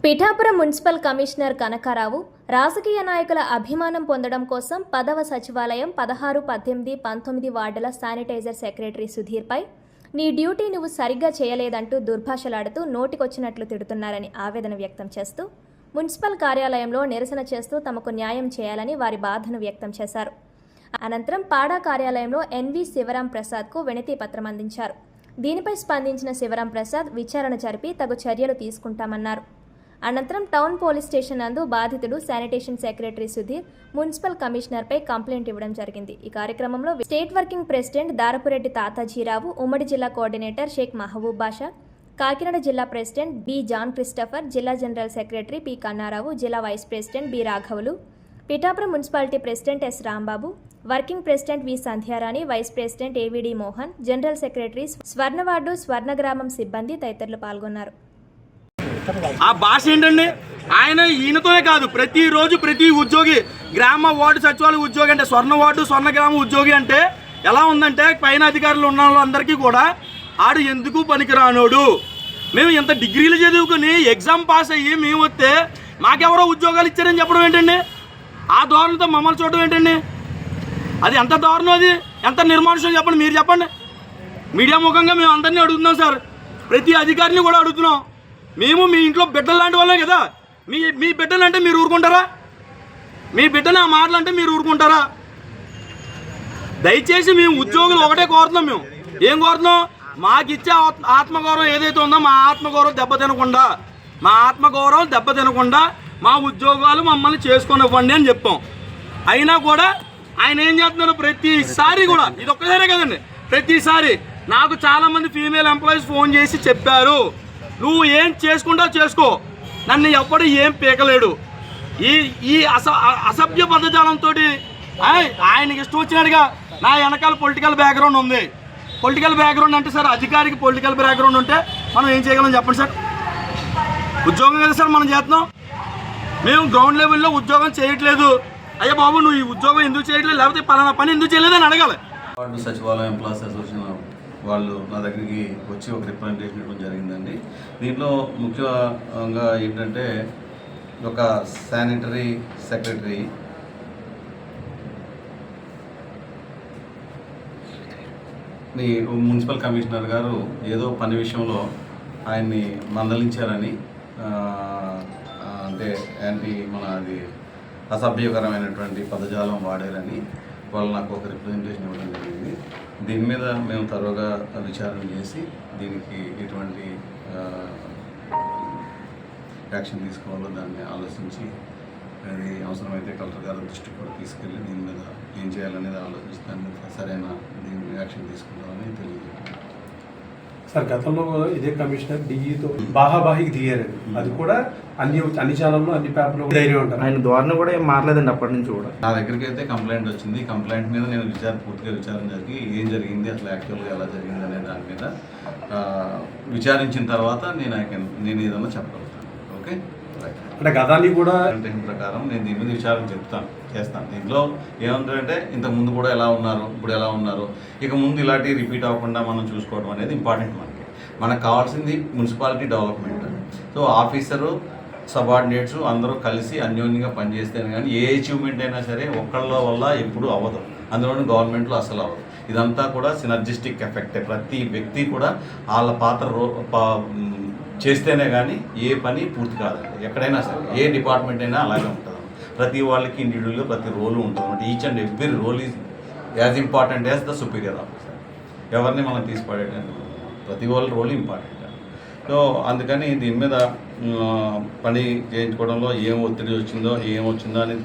Pithapuram municipal commissioner Kanakarao రాజకీయ నాయకుల అభిమానం పొందడం కోసం 10వ సచివాలయం 16, 18, 19 వార్డుల శానిటైజర్ సెక్రటరీ సుధీర్పై నీ డ్యూటీ నువ్వు సరిగ్గా చేయలేదంటూ దుర్భాషలాడుతూ నోటికొచ్చినట్లు తిడుతున్నారని ఆవేదన వ్యక్తం చేస్తూ మున్సిపల్ కార్యాలయంలో నిరసన చేస్తూ తమకు న్యాయం చేయాలని వారి బాధను వ్యక్తం చేశారు. అనంతరం పాడా కార్యాలయంలో ఎన్వి శివరాం ప్రసాద్కు వినతి పత్రం అందించారు. దీనిపై స్పందించిన శివరాం ప్రసాద్ విచారణ జరిపి తగు చర్యలు తీసుకుంటామన్నారు. అనంతరం టౌన్ పోలీస్ స్టేషన్ నందు బాధితుడు శానిటేషన్ సెక్రటరీ సుధీర్ మున్సిపల్ కమిషనర్పై కంప్లైంట్ ఇవ్వడం జరిగింది. ఈ కార్యక్రమంలో state working president Darapureddy Tatajirao, ఉమ్మడి జిల్లా కోఆర్డినేటర్ షేక్ మహబూబ్ బాషా, కాకినాడ జిల్లా ప్రెసిడెంట్ బి జాన్ క్రిస్టఫర్, జిల్లా జనరల్ సెక్రటరీ పి కన్నారావు, జిల్లా వైస్ ప్రెసిడెంట్ బి రాఘవులు, Pithapuram municipality president S Rambabu, working president V Sandhyarani, vice president AVD Mohan, general secretary స్వర్ణవార్డు స్వర్ణగ్రామం సిబ్బంది తదితరులు పాల్గొన్నారు. ఆ భాష ఏంటండి? ఆయన ఈయనతోనే కాదు, ప్రతిరోజు ప్రతి ఉద్యోగి, గ్రామ వార్డు సచివాలయ ఉద్యోగి అంటే స్వర్ణ వార్డు స్వర్ణ గ్రామ ఉద్యోగి అంటే ఎలా ఉందంటే పైన అధికారులు ఉన్న వాళ్ళందరికీ కూడా ఆడు ఎందుకు పనికిరానోడు, మేము ఇంత డిగ్రీలు చదువుకుని ఎగ్జామ్ పాస్ అయ్యి మేము వస్తే మాకెవరో ఉద్యోగాలు ఇచ్చారని చెప్పడం ఏంటండి? ఆ ధోరణితో మమ్మల్ని చూడడం ఏంటండి? అది ఎంత దారుణం, అది ఎంత నిర్మానుషం చెప్పండి, మీరు చెప్పండి. మీడియా ముఖంగా మేము అందరినీ అడుగుతున్నాం సార్, ప్రతి అధికారిని కూడా అడుగుతున్నాం. మేము మీ ఇంట్లో బిడ్డలు లాంటి వాళ్ళే కదా, మీ బిడ్డలు అంటే మీరు ఊరుకుంటారా? మీ బిడ్డలు ఆ మాటలు అంటే మీరు ఊరుకుంటారా? దయచేసి మేము ఉద్యోగులు ఒకటే కోరుతున్నాం. మేము ఏం కోరుతున్నాం? మాకిచ్చే ఆత్మగౌరవం ఏదైతే ఉందో మా ఆత్మగౌరవం దెబ్బతినకుండా మా ఉద్యోగాలు మమ్మల్ని చేసుకొనివ్వండి అని చెప్పాం. అయినా కూడా ఆయన ఏం చేస్తున్నారు? ప్రతిసారి కూడా, ఇది ఒక్కసారే కదండి, ప్రతిసారి నాకు చాలామంది ఫీమేల్ ఎంప్లాయీస్ ఫోన్ చేసి చెప్పారు, నువ్వు ఏం చేసుకుంటా చేసుకో, నన్ను ఎవ్వడు ఏం పీకలేడు. ఈ అసభ్య పదజాలంతో ఆయనకి ఇష్టం వచ్చినట్టుగా నా వెనకాల పొలిటికల్ బ్యాక్గ్రౌండ్ ఉంది. పొలిటికల్ బ్యాక్గ్రౌండ్ అంటే సార్, అధికారికి పొలిటికల్ బ్యాక్గ్రౌండ్ ఉంటే మనం ఏం చేయగలం చెప్పండి సార్? ఉద్యోగం కదా సార్ మనం చేస్తున్నాం. మేము గ్రౌండ్ లెవెల్లో ఉద్యోగం చేయట్లేదు. అయ్యా బాబు నువ్వు ఈ ఉద్యోగం ఎందుకు చేయట్లేదు, లేకపోతే పలానా పని ఎందుకు చేయలేదు అని అడగాలి. వార్డు సచివాలయం ఎంప్లాయీస్ అసోసియేషన్ వాళ్ళు నా దగ్గరికి వచ్చి ఒక రిప్రజెంటేషన్ ఇవ్వడం జరిగిందండి. దీంట్లో ముఖ్యంగా ఏంటంటే ఒక శానిటరీ సెక్రటరీ మున్సిపల్ కమిషనర్ గారు ఏదో పని విషయంలో ఆయన్ని మందలించారని, అంటే అది అసభ్యకరమైనటువంటి పదజాలం వాడారని వాళ్ళు నాకు ఒక రిప్రజెంటేషన్ ఇవ్వడం జరిగింది. దీని మీద మేము తరువుగా విచారణ చేసి దీనికి ఎటువంటి యాక్షన్ తీసుకోవాలో దాన్ని ఆలోచించి, అది అవసరమైతే కలెక్టర్ గారి దృష్టికి కూడా తీసుకెళ్ళి దీని మీద ఏం చేయాలనేది ఆలోచించి దాన్ని సరైన దీని యాక్షన్ తీసుకుంటామని తెలియజేయాలి. సార్, గతంలో ఇదే కమిషనర్ డిఈతో బాహాబాహికి దిగారు. అది కూడా అన్ని ఛానల్లో అన్ని పేపర్లో ధైర్యం ఉంటారు. ఆయన ధోరణి కూడా ఏం మారలేదండి అప్పటి నుంచి కూడా. నా దగ్గరికి అయితే కంప్లైంట్ వచ్చింది. కంప్లైంట్ మీద నేను పూర్తిగా విచారణ జరిగి ఏం జరిగింది, అసలు యాక్చువల్గా ఎలా జరిగింది అనే దాని మీద విచారించిన తర్వాత నేను ఏదన్నా చెప్పగలుగుతాను. ఓకే, అంటే గతాన్ని కూడా ప్రకారం నేను దీని మీద విచారణ చేస్తాను. దీంట్లో ఏముందంటే ఇంతకు ముందు కూడా ఎలా ఉన్నారు, ఇప్పుడు ఎలా ఉన్నారు, ఇక ముందు ఇలాంటివి రిపీట్ అవ్వకుండా మనం చూసుకోవడం అనేది ఇంపార్టెంట్. మనకు కావాల్సింది municipality development. So officer, subordinates అందరూ కలిసి అన్యోన్యంగా పనిచేస్తేనే కానీ ఏ అచీవ్మెంట్ అయినా సరే ఒక్కళ్ళ వల్ల ఎప్పుడూ అవ్వదు, అందులోని గవర్నమెంట్లో అసలు అవ్వదు. ఇదంతా కూడా సినర్జిస్టిక్ ఎఫెక్టే. ప్రతి వ్యక్తి కూడా వాళ్ళ పాత్ర చేస్తేనే కానీ ఏ పని పూర్తి కాదండి. ఎక్కడైనా సరే ఏ డిపార్ట్మెంట్ అయినా అలాగే ఉంటుంది. ప్రతి వాళ్ళకి ఇండివిజువల్గా ప్రతి రోలు ఉంటుంది. అంటే each and every role is as important as the superior officer. ఎవరిని మనం తీసిపడేటండి, ప్రతి వాళ్ళ రోల్ ఇంపార్టెంట్. సో అందుకని దీని మీద పని చేయించుకోవడంలో ఏం ఒత్తిడి వచ్చిందో అనేది